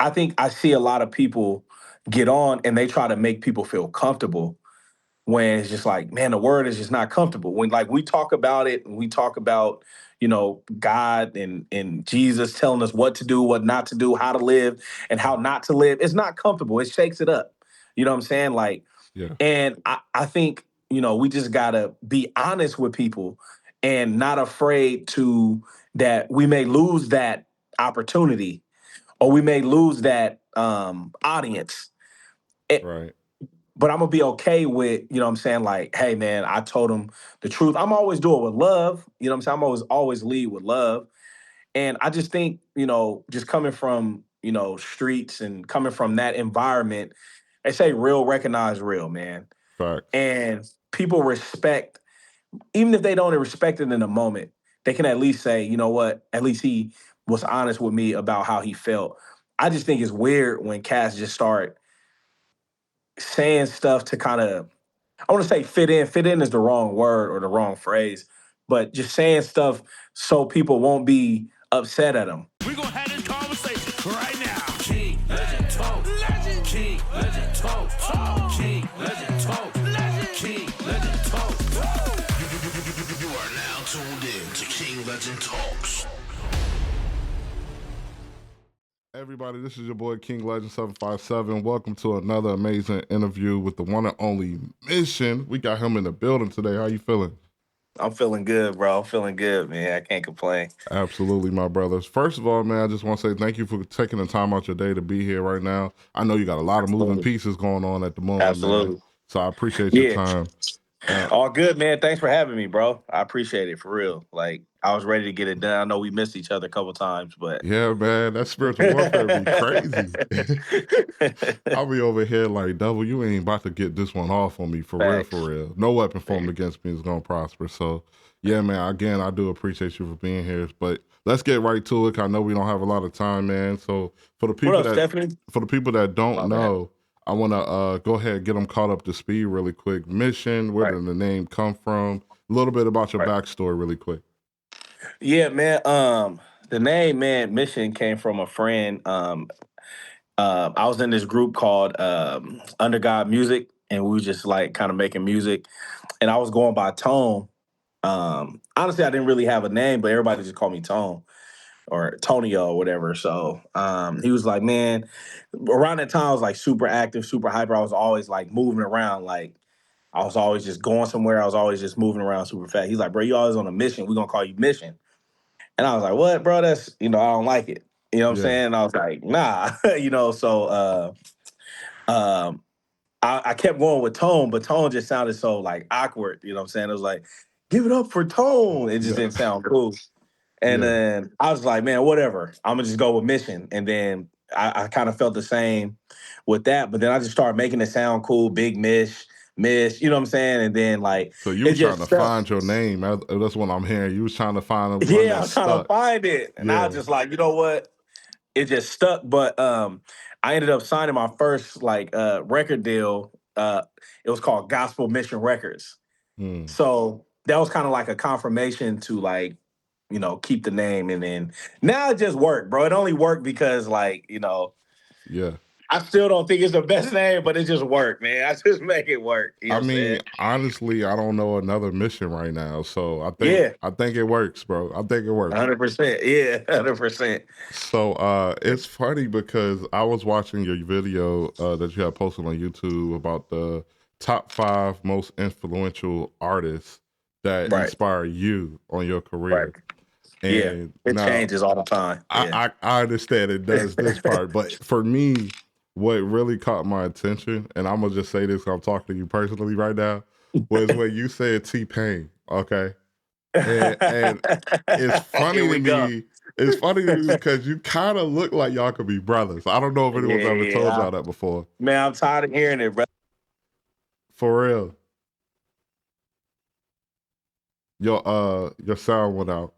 I think I see a lot of people get on and they try to make people feel comfortable when it's just like, man, the word is just not comfortable. When like we talk about it and we talk about, God and Jesus telling us what to do, what not to do, how to live and how not to live, it's not comfortable. It shakes it up. You know what I'm saying? Like, Yeah. and I think, we just gotta be honest with people and not afraid to that we may lose that opportunity or we may lose that audience. Right. But I'm gonna be okay with, what I'm saying, like, hey man, I told him the truth. I'm always do it with love, what I'm saying? I'm always lead with love. And I just think, just coming from, streets and coming from that environment, they say real recognize real, man. Facts. And people respect, even if they don't respect it in the moment, they can at least say, you know what, at least he was honest with me about how he felt. I just think it's weird when cats just start saying stuff to kind of, I want to say fit in. Fit in is the wrong word or the wrong phrase, but just saying stuff so people won't be upset at them. We're going to have this conversation right now. King, legend, talk. Legend. King, legend, talk. King, legend, talk. Legend. King, legend, talk. You are now tuned in to King Legend Talks. Everybody, this is your boy King Legend 757. Welcome to another amazing interview with the one and only Mission. We got him in the building today. How you feeling? I'm feeling good, bro. I'm feeling good, man. I can't complain. Absolutely, my brothers. First of all, man, I just want to say thank you for taking the time out your day to be here right now. I know you got a lot of moving pieces going on at the moment, man. Absolutely. So I appreciate your Yeah. time. All good, man. Thanks for having me, bro. I appreciate it for real. Like I was ready to get it done. I know we missed each other a couple times, but Yeah, man, that spiritual warfare be crazy. I'll be over here like, double, you ain't about to get this one off on me for real, Facts. for real. No weapon formed against me is going to prosper. So, yeah, man, again, I do appreciate you for being here. But let's get right to it. I know we don't have a lot of time, man. So for the people What up, Stephanie? for the people that don't know, I want to go ahead and get them caught up to speed really quick. Mission, where did the name come from? A little bit about your backstory really quick. Yeah, man. The name, man, Mission came from a friend. I was in this group called Under God Music, and we were just like kind of making music. And I was going by Tone. Honestly, I didn't really have a name, but everybody just called me Tone or Tonio or whatever. So he was like, man, around that time I was like super active, super hyper. I was always like moving around, like I was always just going somewhere. I was always just moving around super fast. He's like, bro, you always on a mission. We're gonna call you Mission. And I was like, what, bro? That's, I don't like it. You know what I'm saying? And I was like, nah, so I kept going with Tone, but Tone just sounded so like awkward. You know what I'm saying? It was like, give it up for Tone. It just didn't sound cool. And then I was like, man, whatever. I'm gonna just go with Mission. And then I kind of felt the same with that. But then I just started making it sound cool, Big Mish, you know what I'm saying? And then like So you it were trying just to stuck. find your name. That's what I'm hearing. You was trying to find one Yeah, that I'm trying to stuck. find it. And I was just like, you know what? It just stuck. But I ended up signing my first like record deal. It was called Gospel Mission Records. Hmm. So that was kind of like a confirmation to like, keep the name. And then now it just worked, bro. It only worked because like, Yeah. I still don't think it's the best name, but it just worked, man. I just make it work. You know I what I'm saying? mean, honestly, I don't know another mission right now. So Yeah, I think it works, bro. I think it works. 100%. Yeah, 100%. So it's funny because I was watching your video that you had posted on YouTube about the top 5 most influential artists that Right, inspire you on your right. career. Yeah, And it now changes all the time. Yeah. I understand it does this part, but for me, what really caught my attention, and I'm gonna just say this, 'cause I'm talking to you personally right now, was when you said T-Pain. Okay, and it's funny Here to we go. me. It's funny to me because you kind of look like y'all could be brothers. I don't know if anyone's ever told Yeah. y'all that before. Man, I'm tired of hearing it, bro. For real, your sound went out.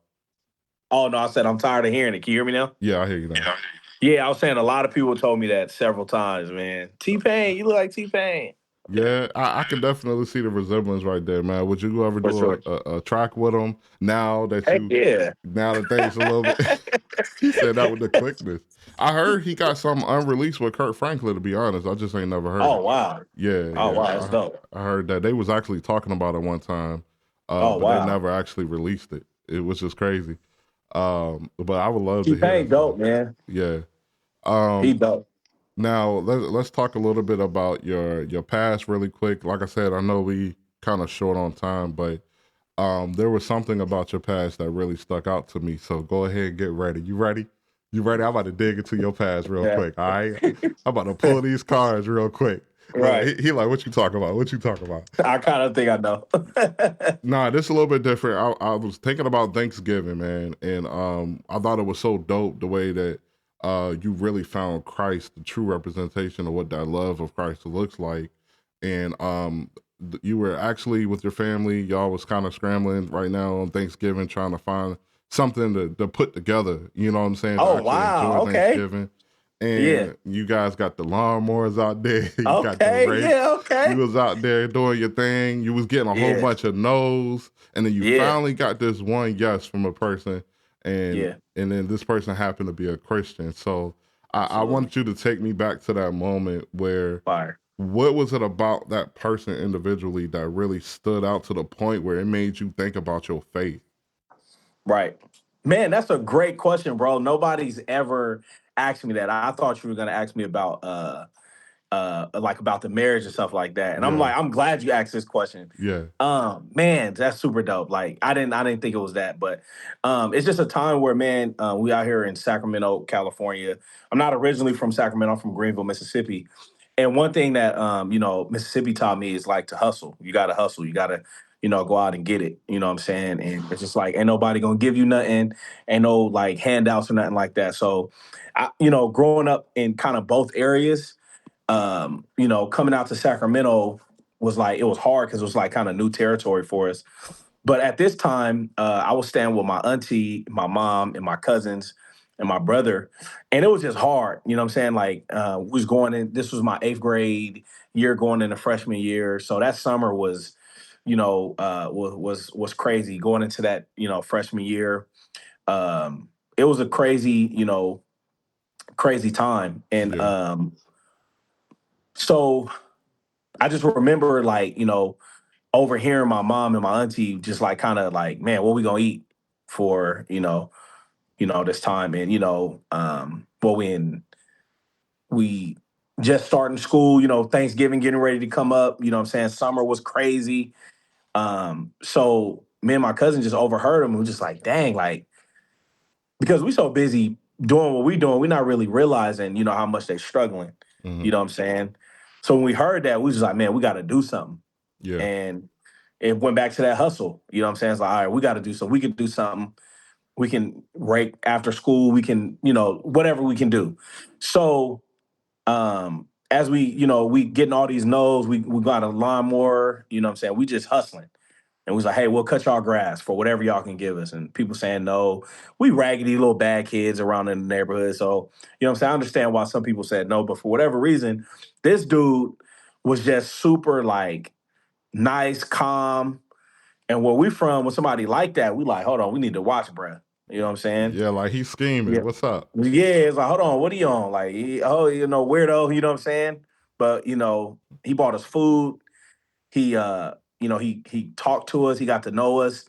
Oh no, I said I'm tired of hearing it. Can you hear me now? Yeah, I hear you now. Yeah, I was saying a lot of people told me that several times, man. T Pain, you look like T Pain. Yeah, I can definitely see the resemblance right there, man. Would you ever For do sure. a track with him Heck yeah. now that things a little bit? He said that with the quickness. I heard he got something unreleased with Kurt Franklin. To be honest, I just ain't never heard Oh it. wow. Yeah, Oh yeah, wow, that's dope. I heard that they was actually talking about it one time, Oh but they wow. never actually released it. It was just crazy. But I would love to hear T-Pain that song. dope, man. Yeah. He Um, dope. Now let's talk a little bit about your past really quick. Like I said, I know we kind of short on time, but there was something about your past that really stuck out to me. So go ahead and get ready. You ready? You ready? I'm about to dig into your past real Yeah. quick. All right. I'm about to pull these cards real quick. Look, Right. he like, what you talking about? What you talking about? I kind of think I know. Nah, this is a little bit different. I was thinking about Thanksgiving, man, and I thought it was so dope the way that you really found Christ, the true representation of what that love of Christ looks like, and you were actually with your family. Y'all was kind of scrambling right now on Thanksgiving, trying to find something to put together. You know what I'm saying? To Oh actually enjoy wow. Okay. Thanksgiving, Yeah. and you guys got the lawnmowers out there. You got the Okay. rakes. Yeah. You Okay. was out there doing your thing. You was getting a whole Yeah. bunch of no's, and then you Yeah. finally got this one yes from a person, and Yeah. then this person happened to be a Christian. So I Absolutely. wanted you to take me back to that moment where Fire. what was it about that person individually that really stood out to the point where it made you think about your faith? Right. Man, that's a great question, bro. Nobody's ever asked me that. I thought you were gonna ask me about like about the marriage and stuff like that. And I'm Yeah, like, I'm glad you asked this question. yeah, Man, that's super dope. Like I didn't think it was that, but it's just a time where, man, we out here in Sacramento, California. I'm not originally from Sacramento, I'm from Greenville, Mississippi. And one thing that Mississippi taught me is like to hustle. You gotta hustle. You gotta, go out and get it. You know what I'm saying? And it's just like ain't nobody gonna give you nothing, ain't no like handouts or nothing like that. So growing up in kind of both areas, coming out to Sacramento was like it was hard because it was like kind of new territory for us. But at this time, I was staying with my auntie, my mom, and my cousins and my brother, and it was just hard. You know what I'm saying? Like we was going in. This was my eighth grade year, going into freshman year. So that summer was, was crazy. Going into that, freshman year, it was a crazy, crazy time. And yeah, so I just remember like, overhearing my mom and my auntie just like kind of like, man, what we gonna eat for, this time. And, we just starting school, Thanksgiving getting ready to come up, you know what I'm saying? Summer was crazy. So me and my cousin just overheard him and was just like, dang, like, because we so busy doing what we doing, we're not really realizing, how much they're struggling. hmm You know what I'm saying? So when we heard that, we was just like, man, we gotta do something. yeah, And it went back to that hustle. You know what I'm saying? It's like, all right, we got to do so. We can do something. We can rake after school. We can, whatever we can do. So as we getting all these no's, we got a lawnmower, you know what I'm saying? We just hustling. And we was like, hey, we'll cut y'all grass for whatever y'all can give us. And people saying no. We raggedy little bad kids around in the neighborhood. So, you know what I'm saying? I understand why some people said no, but for whatever reason, this dude was just super like nice, calm. And where we from, when somebody like that, we like, hold on, we need to watch, bruh. You know what I'm saying? yeah. Like he's scheming. Yeah. What's up? Yeah, it's like, hold on, what are you on? Like, weirdo, you know what I'm saying? But, he bought us food. He he talked to us, he got to know us,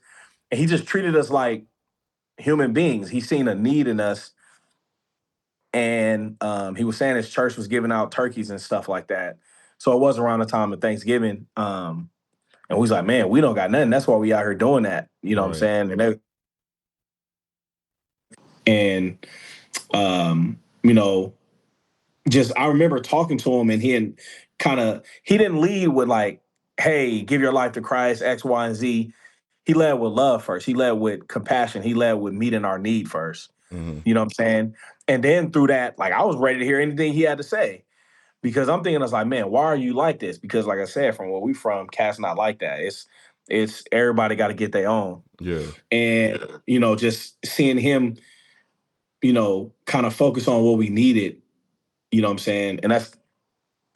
and he just treated us like human beings. He seen a need in us. And he was saying his church was giving out turkeys and stuff like that. So it was around the time of Thanksgiving. And we was like, man, we don't got nothing. That's why we out here doing that. You know what I'm Right. saying? And you know, just I remember talking to him, and he didn't lead with like, hey, give your life to Christ, X, Y, and Z. He led with love first. He led with compassion. He led with meeting our need first. hmm You know what I'm saying? And then through that, like I was ready to hear anything he had to say. Because I'm thinking, I was like, man, why are you like this? Because, like I said, from where we from, cat's not like that. It's everybody got to get their own. Yeah. And just seeing him, kind of focus on what we needed. You know what I'm saying? And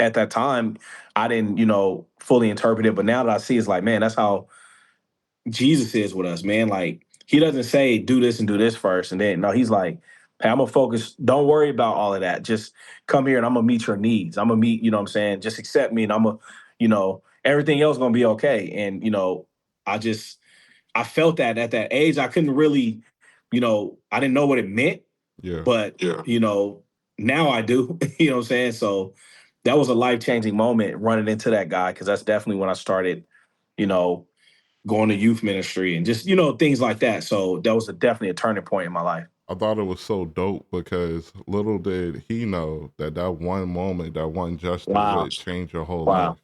at that time, I didn't, fully interpret it. But now that I see, it's like, man, that's how Jesus is with us, man. Like he doesn't say do this and do this first, and then no, he's like, hey, I'm gonna focus. Don't worry about all of that. Just come here and I'm gonna meet your needs. I'm gonna meet, what I'm saying. Just accept me, and I'm gonna, everything else gonna be okay. And I just I felt that at that age, I couldn't really, I didn't know what it meant, Yeah. but now I do. You know what I'm saying? So that was a life changing moment running into that guy because that's definitely when I started, you know, going to youth ministry and just things like that. So that was definitely a turning point in my life. I thought it was so dope because little did he know that that one moment, that one gesture Wow. would change your whole Wow. life.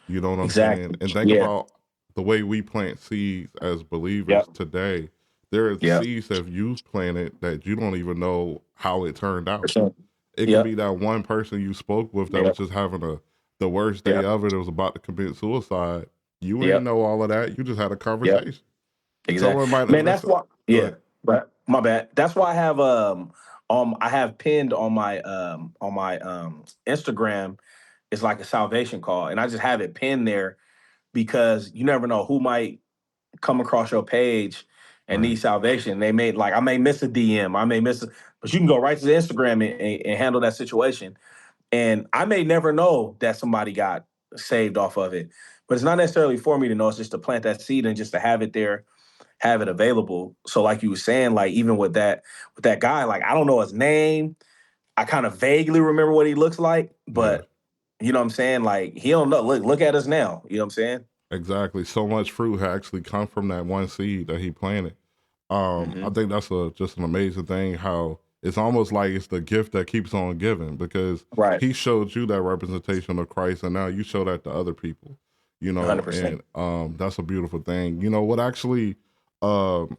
You know what I'm saying? Exactly. And think Yeah. about the way we plant seeds as believers Yep. today. There are Yep. seeds that you've planted that you don't even know how it turned For out. sure. It can Yep. be that one person you spoke with that was Yep. just having the worst day Yep. ever that was about to commit suicide. You ain't Yep. know all of that. You just had a Yep. conversation. Exactly. Someone might Man, that's listen. why. Go Yeah. ahead. But my bad. That's why I have pinned on my Instagram. It's like a salvation call, and I just have it pinned there because you never know who might come across your page and Right. need salvation. They may like I may miss a DM, I may miss, but you can go right to the Instagram and handle that situation. And I may never know that somebody got saved off of it, but it's not necessarily for me to know. It's just to plant that seed and just to have it there, have it available. So, like you were saying, like even with that guy, like I don't know his name. I kind of vaguely remember what he looks like, Yeah. but you know what I'm saying? Like he don't know. Look at us now. You know what I'm saying? Exactly. So much fruit had actually come from that one seed that he planted. I Hmm. think that's just an amazing thing. How it's almost like it's the gift that keeps on giving because Right. he showed you that representation of Christ, and now you show that to other people. Hundred percent. And that's a beautiful thing. You know what? Actually, um,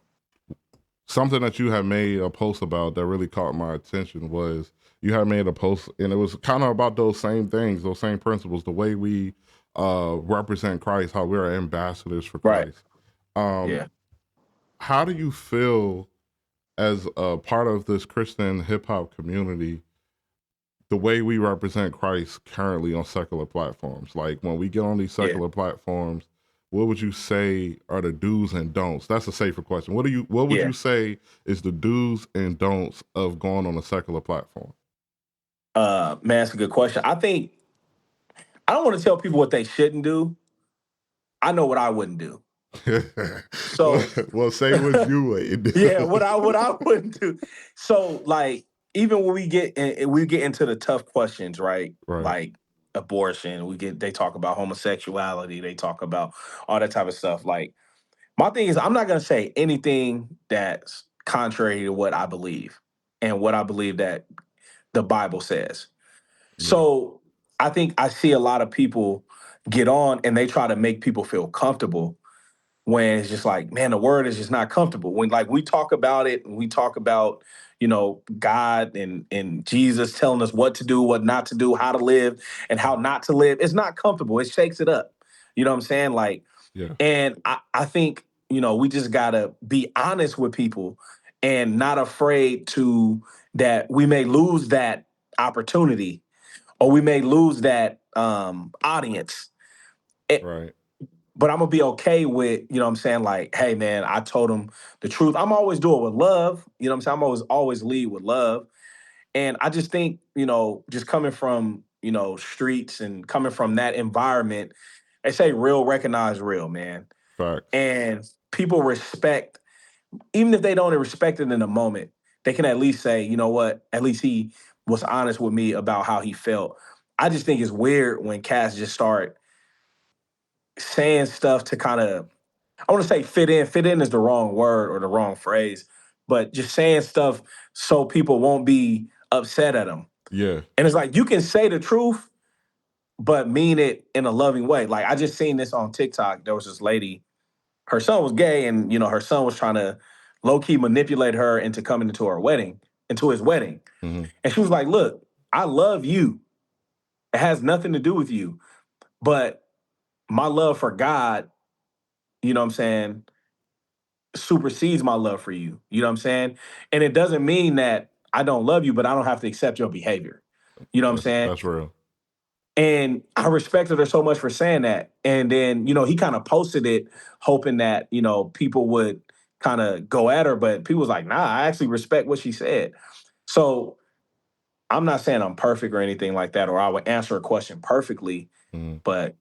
something that you had made a post about that really caught my attention was you had made a post, and it was kind of about those same things, those same principles, the way we represent Christ, how we're ambassadors for Right. Christ. Um, Yeah. how do you feel as a part of this Christian hip hop community, the way we represent Christ currently on secular platforms? Like when we get on these Yeah. secular platforms, what would you say are the do's and don'ts? That's a safer question. What would Yeah. you say is the do's and don'ts of going on a secular platform? Man, that's a good question. I think I don't want to tell people what they shouldn't do. I know what I wouldn't do. well, So well, say what you would yeah, do. what I wouldn't do. So like even when we get into the tough questions, right? Right. Like abortion, they talk about homosexuality, they talk about all that type of stuff. Like my thing is I'm not gonna say anything that's contrary to what I believe and what I believe that the Bible says. Yeah. So I think I see a lot of people get on and they try to make people feel comfortable when it's just like, man, the word is just not comfortable. When like we talk about it and we talk about, God and Jesus telling us what to do, what not to do, how to live and how not to live, it's not comfortable. It shakes it up. You know what I'm saying? Like, Yeah. and I think, we just gotta be honest with people and not afraid to that we may lose that opportunity or we may lose that audience. It, Right. but I'm gonna be okay with, what I'm saying, like, hey man, I told him the truth. I'm always do it with love. You know what I'm saying? I'm always lead with love. And I just think, just coming from, streets and coming from that environment, they say real recognize real, man. Facts. And people respect, even if they don't respect it in the moment, they can at least say, you know what, at least he was honest with me about how he felt. I just think it's weird when cats just start saying stuff to kind of, I want to say fit in. Fit in is the wrong word or the wrong phrase, but just saying stuff so people won't be upset at them. Yeah. And it's like you can say the truth, but mean it in a loving way. Like I just seen this on TikTok. There was this lady, her son was gay, and her son was trying to low key manipulate her into coming into his wedding. Hmm. And she was like, "Look, I love you. It has nothing to do with you, but my love for God, you know what I'm saying, supersedes my love for you. You know what I'm saying? And it doesn't mean that I don't love you, but I don't have to accept your behavior. You know what I'm saying? That's real. And I respected her so much for saying that. And then, he kind of posted it hoping that, people would kind of go at her, but people was like, nah, I actually respect what she said. So I'm not saying I'm perfect or anything like that, or I would answer a question perfectly, Mm. but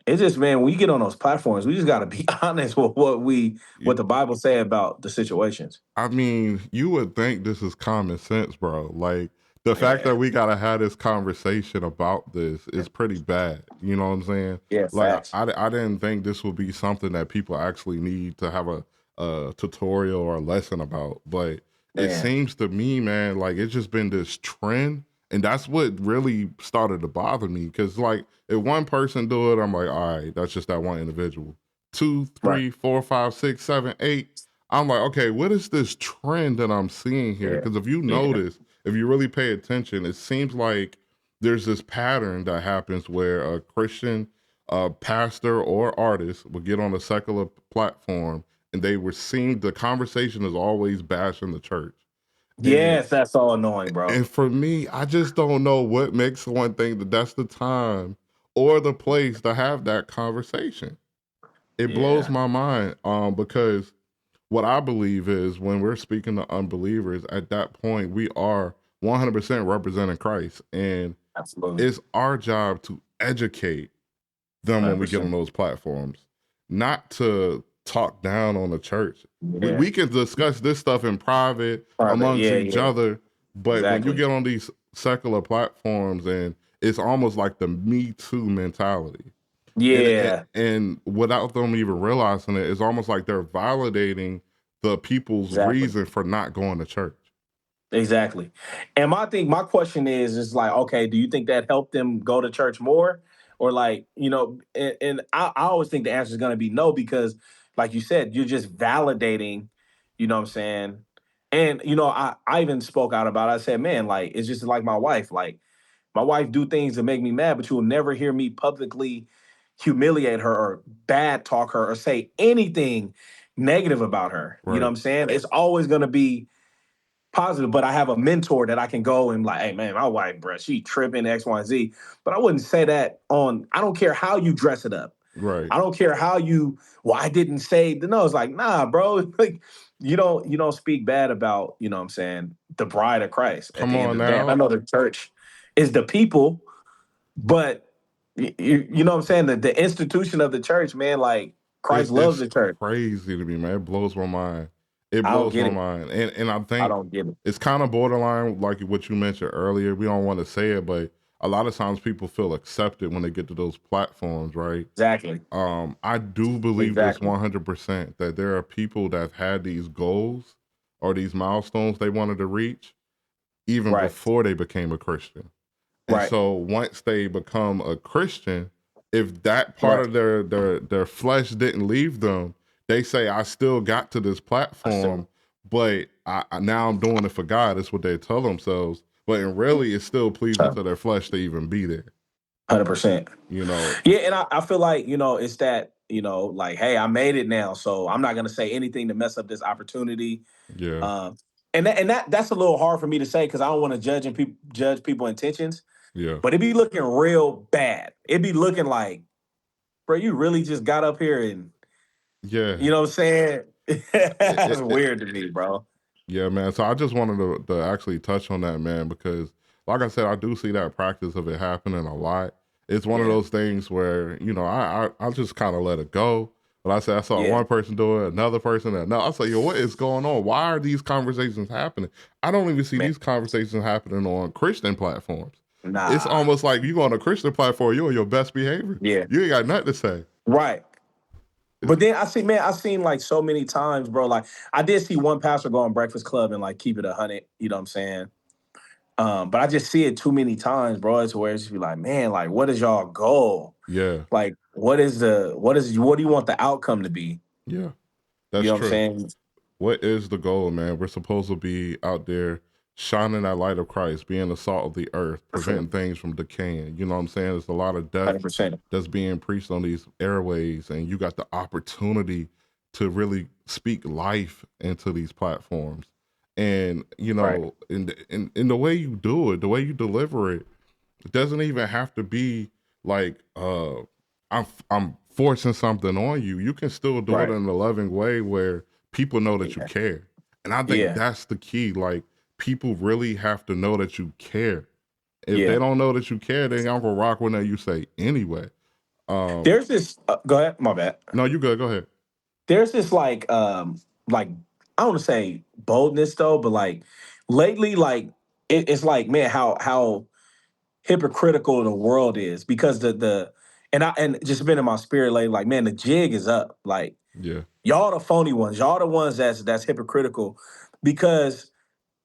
it's just, man, when you get on those platforms, we just got to be honest with what the Bible say about the situations. I mean, you would think this is common sense, bro. Like the fact Yeah. that we gotta have this conversation about this is pretty bad. You know what I'm saying? Yeah. Like Facts. I didn't think this would be something that people actually need to have a tutorial or a lesson about. But it Man. seems to me, man, like it's just been this trend, and that's what really started to bother me. Because like if one person do it, I'm like, all right, that's just that one individual. Two, Right. three, four, five, six, seven, eight. I'm like, okay, what is this trend that I'm seeing here? Yeah. Because if you Yeah. notice, if you really pay attention, it seems like there's this pattern that happens where a Christian pastor or artist will get on a secular platform and they were seeing the conversation is always bashing the church. And Yes, that's all annoying, bro. for me, I just don't know what makes one think that that's the time or the place to have that conversation. It blows Yeah. my mind because what I believe is when we're speaking to unbelievers, at that point, we are 100% representing Christ. And Absolutely. it's our job to educate them when we get on 100%. those platforms, not to talk down on the church. Yeah. We can discuss this stuff in private Private. amongst Yeah. each Yeah. other, but when you Exactly. get on these secular platforms and it's almost like the Me Too mentality. Yeah. And without them even realizing it, it's almost like they're validating the people's Exactly. reason for not going to church. Exactly. And my question is like, okay, do you think that helped them go to church more? Or like, and I always think the answer is gonna be no, because like you said, you're just validating, what I'm saying? And I even spoke out about it. I said, man, like it's just like my wife. Like my wife do things that make me mad, but you will never hear me publicly humiliate her or bad talk her or say anything negative about her. You know what Right. I'm saying? It's always gonna be positive, but I have a mentor that I can go and like, hey man, my wife, bro, she tripping X, Y, and Z. But I wouldn't say that on. I don't care how you dress it up. Right. I don't care how you. Well, I didn't say. No, it's like, nah, bro. Like you don't speak bad about. You know what I'm saying, the bride of Christ. At Come the end on of the day, and I now. know the church is the people, but you know what I'm saying, the institution of the church, man. Like Christ loves It's the church. crazy to me, man. It blows my mind. It I don't blows get my it. mind. And I I think don't get it. it's kind of borderline, like what you mentioned earlier. We don't want to say it, but a lot of times people feel accepted when they get to those platforms, right? Exactly. I do believe this Exactly. 100% that there are people that have had these goals or these milestones they wanted to reach even Right. before they became a Christian. And Right. so once they become a Christian, if that part Right. of their flesh didn't leave them, they say, I still got to this I platform, still but now I'm doing it for God. That's what they tell themselves. But in really, it's still pleasing to their flesh to even be there. 100%. You know? Yeah, and I feel like it's that like, hey, I made it now, so I'm not gonna say anything to mess up this opportunity. Yeah, Um, and that's a little hard for me to say because I don't want to judge people intentions, yeah, but it be looking real bad. It be looking like, bro, you really just got up here and yeah. you know what I'm saying? It, That's it, it, weird to me, bro. Yeah, man. So I just wanted to actually touch on that, man, because like I said, I do see that practice of it happening a lot. It's one of Yeah, those things where, I just kind of let it go. But I said I saw yeah, one person do it, another person, and no, I said, yo, what is going on? Why are these conversations happening? I don't even see man. these conversations happening on Christian platforms. It's Nah, almost like you go on a Christian platform, you're on your best behavior. yeah, You ain't got nothing to say. right. It's, But then I seen like so many times, bro. Like I did see one pastor go on Breakfast Club and like keep it 100. You know what I'm saying? But I just see it too many times, bro. It's where it's just be like, man, like, what is y'all goal? yeah, Like, what do you want the outcome to be? yeah, You that's know what I'm true. saying? What is the goal, man? We're supposed to be out there shining that light of Christ, being the salt of the earth, For sure, preventing things from decaying. You know what I'm saying? There's a lot of death 100%. that's being preached on these airways, and you got the opportunity to really speak life into these platforms. And Right. in the way you do it, the way you deliver it, it doesn't even have to be like I'm forcing something on you. You can still do it Right. in a loving way where people know that you Yeah. care. And I think Yeah. that's the key. Like people really have to know that you care. If they Yeah. don't know that you care, then I'm gonna rock whatever you say anyway. Um, There's this. Go ahead. My bad. no, you good. Go ahead. There's this like I don't want to say boldness though, but like lately, like it's like man, how hypocritical the world is because and just been in my spirit lately, like man, the jig is up. Like Yeah, y'all the phony ones, y'all the ones that's hypocritical because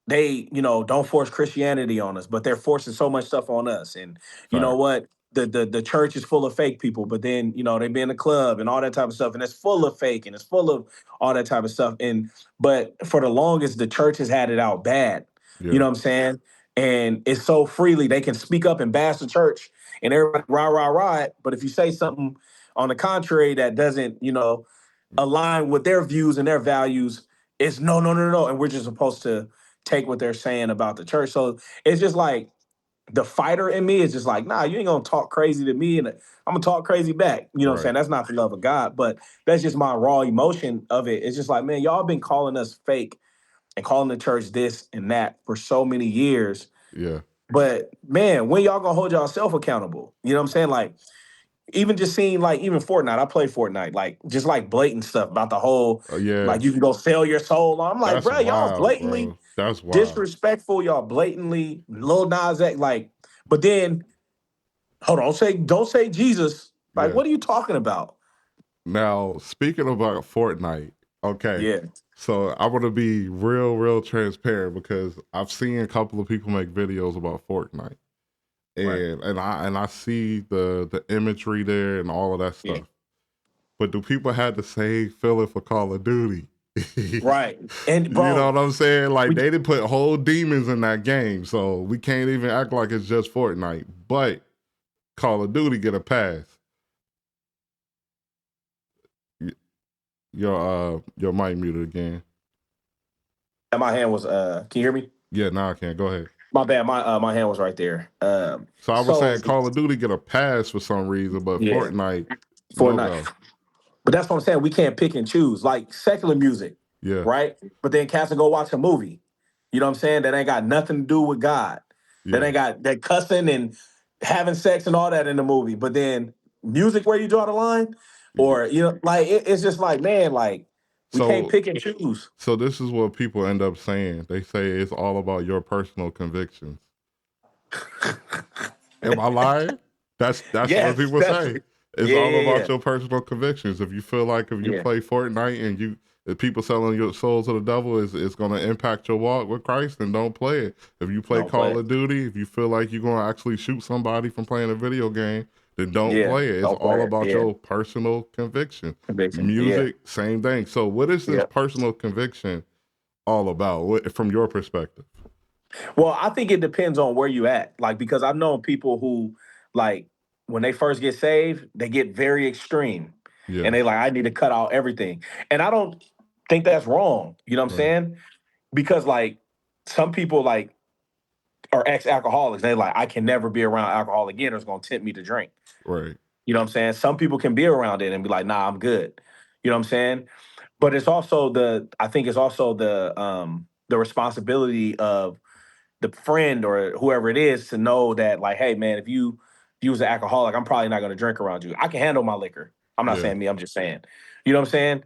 they, don't force Christianity on us, but they're forcing so much stuff on us. And you know facts. what? The church is full of fake people, but then they be in the club and all that type of stuff, and it's full of fake and it's full of all that type of stuff. And but for the longest, the church has had it out bad. You Yeah, know what I'm saying? And it's so freely they can speak up and bash the church and everybody rah rah rah it. But if you say something on the contrary that doesn't, align with their views and their values, it's no, no, no, no. And we're just supposed to take what they're saying about the church. So it's just like the fighter in me is just like, nah, you ain't gonna talk crazy to me, and I'm gonna talk crazy back. You know what I'm saying? right. That's not the love of God, but that's just my raw emotion of it. It's just like, man, y'all been calling us fake and calling the church this and that for so many years. Yeah, But man, when y'all gonna hold y'all accountable? You know what I'm saying? Like even just seeing like even Fortnite, I play Fortnite, like just like blatant stuff about the whole yeah. like you can go sell your soul. I'm like, That's bro, y'all wild, blatantly bro. That's wild. disrespectful, y'all blatantly Lil Nas X, like, but then hold on, don't say Jesus. Like, Yeah. what are you talking about? Now, speaking about Fortnite, okay. Yeah, So I want to be real, real transparent because I've seen a couple of people make videos about Fortnite, right. and I see the imagery there and all of that Yeah, stuff. But do people have the same feeling for Call of Duty? right. And You know bro, what I'm saying? Like we they did put whole demons in that game, so we can't even act like it's just Fortnite. But Call of Duty get a pass. Y- your mic muted again. my hand was can you hear me? Yeah, now I can. Go ahead. My bad, my hand was right there. So I was So saying Call of Duty get a pass for some reason, but yeah, Fortnite, no Fortnite. go. But that's what I'm saying. We can't pick and choose. Like secular music, Yeah, right? But then cats will go watch a movie. You know what I'm saying? That ain't got nothing to do with God. That yeah. ain't got that cussing and having sex and all that in the movie. But then music, where you draw the line, Y- or like it's just like man, like we can't So pick and choose. so this is what people end up saying. They say it's all about your personal convictions. Am I lying? That's what Yes, people that's say. It's yeah, all yeah, about yeah, your personal convictions. If you feel like if you yeah. play Fortnite and if people selling your soul to the devil is going to impact your walk with Christ, then don't play it. If you play Don't play Call it. of Duty, if you feel like you're going to actually shoot somebody from playing a video game, then don't Yeah, play it. It's don't play all it. about Yeah, your personal conviction. conviction. Yeah, Music, same thing. So, what is this yeah. personal conviction all about from your perspective? Well, I think it depends on where you at. Like, because I've known people who, like, when they first get saved, they get very extreme. Yeah, And they like, I need to cut out everything. And I don't think that's wrong. You know what I'm right, saying? Because like some people like are ex-alcoholics. They like, I can never be around alcohol again, or it's gonna tempt me to drink. right. You know what I'm saying? Some people can be around it and be like, nah, I'm good. You know what I'm saying? But it's also I think it's also the responsibility of the friend or whoever it is to know that like, hey man, if you was an alcoholic, I'm probably not going to drink around you. I can handle my liquor. I'm not Yeah, saying me. I'm just saying, you know what I'm saying.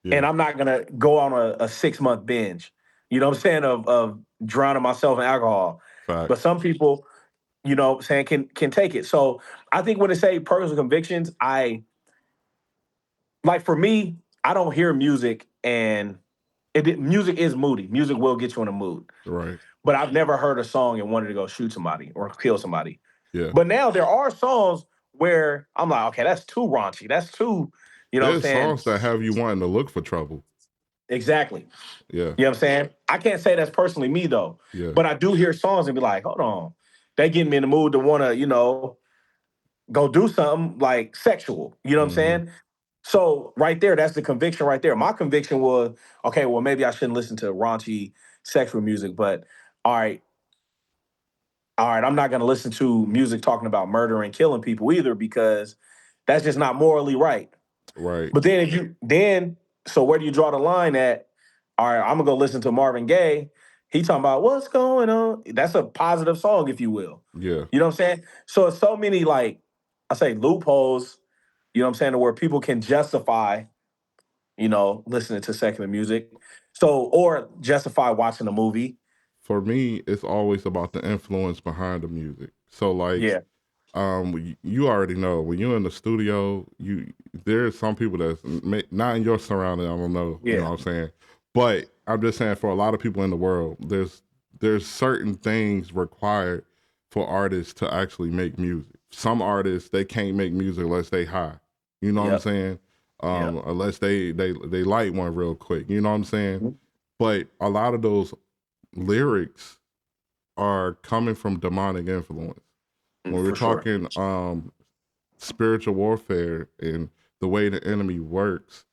yeah. And I'm not going to go on a 6 month binge. You know what I'm saying of drowning myself in alcohol. But Facts. some people, what I'm saying can take it. So I think when they say personal convictions, I like for me, I don't hear music and music is moody. Music will get you in a mood. Right. But I've never heard a song and wanted to go shoot somebody or kill somebody. Yeah. But now there are songs where I'm like, okay, that's too raunchy. That's too, you know what I'm There's saying? songs that have you wanting to look for trouble. Exactly. Yeah. You know what I'm saying? I can't say that's personally me though, Yeah. but I do hear songs and be like, hold on, they get me in the mood to want to, go do something like sexual. You know what I'm Hmm. saying? So right there, that's the conviction right there. My conviction was, okay, well, maybe I shouldn't listen to raunchy sexual music, but all right, all right, I'm not going to listen to music talking about murder and killing people either because that's just not morally right. Right. But then if you then so where do you draw the line at? All right, I'm gonna go listen to Marvin Gaye. He talking about what's going on. That's a positive song, if you will. Yeah. You know what I'm saying? So it's so many like I say loopholes. You know what I'm saying? Where people can justify, listening to secular music. So or justify watching a movie. For me, it's always about the influence behind the music. So like, Yeah, you already know when you're in the studio, there's some people that's not in your surrounding. I don't know, you know yeah, what I'm saying, but I'm just saying for a lot of people in the world, there's certain things required for artists to actually make music. Some artists they can't make music unless they high. You know what I'm yep, saying? yep. Unless they light one real quick. You know what I'm saying? Mhm. But a lot of those lyrics are coming from demonic influence. When we're For sure. talking spiritual warfare and the way the enemy works,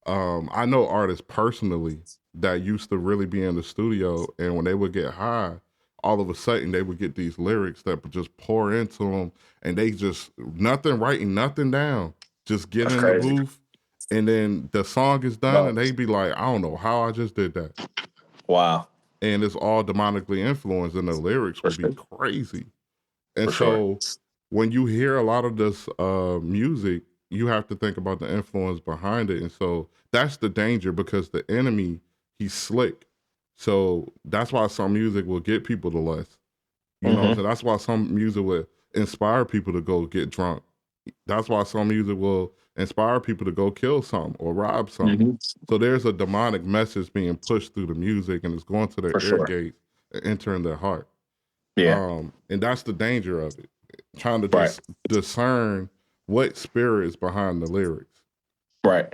I know artists personally that used to really be in the studio, and when they would get high, all of a sudden they would get these lyrics that would just pour into them, and they just nothing writing nothing down, just get That's in the crazy. booth, and then the song is done, No. and they be like, I don't know how I just did that, Wow. and it's all demonically influenced, and the lyrics For will be sure. crazy. And For sure. so when you hear a lot of this music, you have to think about the influence behind it. And so that's the danger because the enemy, he's slick. So that's why some music will get people to lust. You know what I'm Hmm. saying? That's why some music will inspire people to go get drunk. That's why some music will inspire people to go kill something or rob something. Hmm. So there's a demonic message being pushed through the music and it's going to their For ear sure. gates and entering their heart. Yeah. And that's the danger of it. Trying to Right. discern what spirit is behind the lyrics. Right.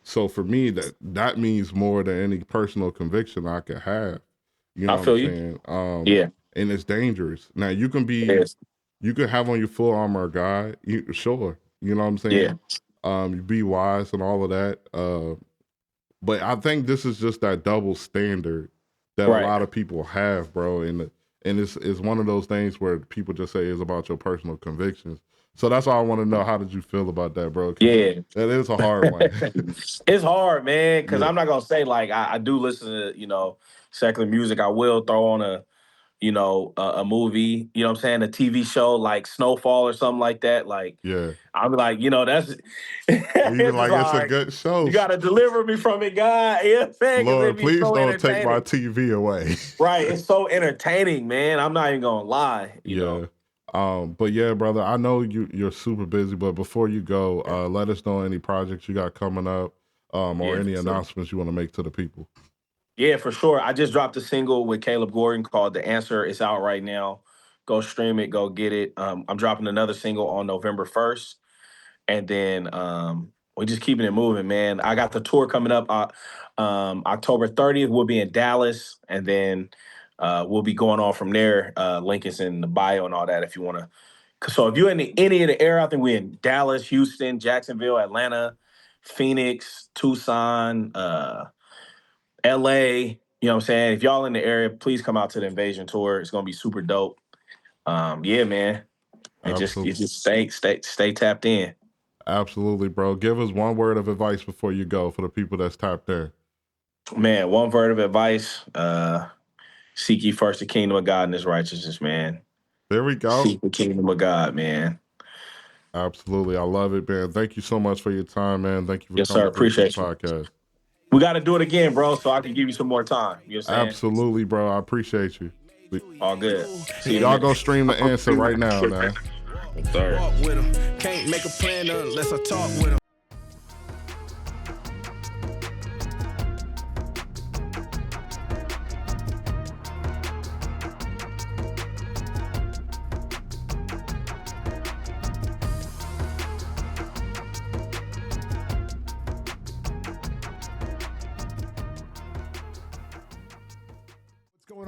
So for me, that means more than any personal conviction I could have. You know I what I'm feel you. saying? Yeah. And it's dangerous. Now It is. you can have on your full armor of God, sure. You know what I'm Yeah. saying? You be wise and all of that. But I think this is just that double standard that a Right. lot of people have, bro. And it's one of those things where people just say it's about your personal convictions. So that's why I want to know, how did you feel about that, bro? Because Yeah. that is a hard one. It's hard, man, because Yeah, I'm not gonna say like I do listen to, secular music. I will throw on a movie, you know what I'm saying, a TV show like Snowfall or something like that. Like yeah. I'll be like, that's You be it's just like, it's a like good show. you gotta deliver me from it, God. You know what I'm saying? Because Lord, it'd be please so don't take my entertaining. TV away. Right. It's so entertaining, man. I'm not even gonna lie. Yeah. But yeah, brother, I know you're super busy, but before you go, let us know any projects you got coming up, or Yeah, any for sure. announcements you want to make to the people. Yeah, for sure. I just dropped a single with Caleb Gordon called "The Answer." It's out right now. Go stream it. Go get it. I'm dropping another single on November 1st, and then we're just keeping it moving, man. I got the tour coming up. October 30th, we'll be in Dallas, and then we'll be going on from there. Link is in the bio and all that if you want to. So if you're in any of the area, I think we're in Dallas, Houston, Jacksonville, Atlanta, Phoenix, Tucson. LA, you know what I'm saying? If y'all in the area, please come out to the Invasion tour. It's gonna be super dope. Yeah, man. And just you Absolutely. just stay tapped in. Absolutely, bro. Give us one word of advice before you go for the people that's tapped there. Man, one word of advice. Seek ye first the kingdom of God and his righteousness, man. There we go. Seek the kingdom of God, man. Absolutely. I love it, man. Thank you so much for your time, man. Thank you for Yes, sir. coming through this Appreciate you. podcast. We gotta do it again, bro, so I can give you some more time. You know what I'm saying? Absolutely, bro. I appreciate you. All good. See you in a Y'all go minute. stream The Answer right now, man. Yes, sir. Walk with 'em. Can't make a plan unless I talk with 'em.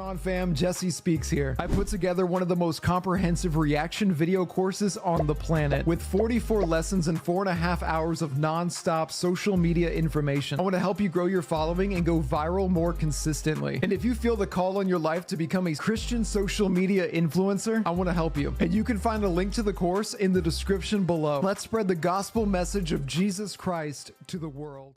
going on, fam? Jesse Speaks here. I put together one of the most comprehensive reaction video courses on the planet with 44 lessons and 4.5 hours of non-stop social media information. I want to help you grow your following and go viral more consistently. And if you feel the call on your life to become a Christian social media influencer, I want to help you. And you can find a link to the course in the description below. Let's spread the gospel message of Jesus Christ to the world.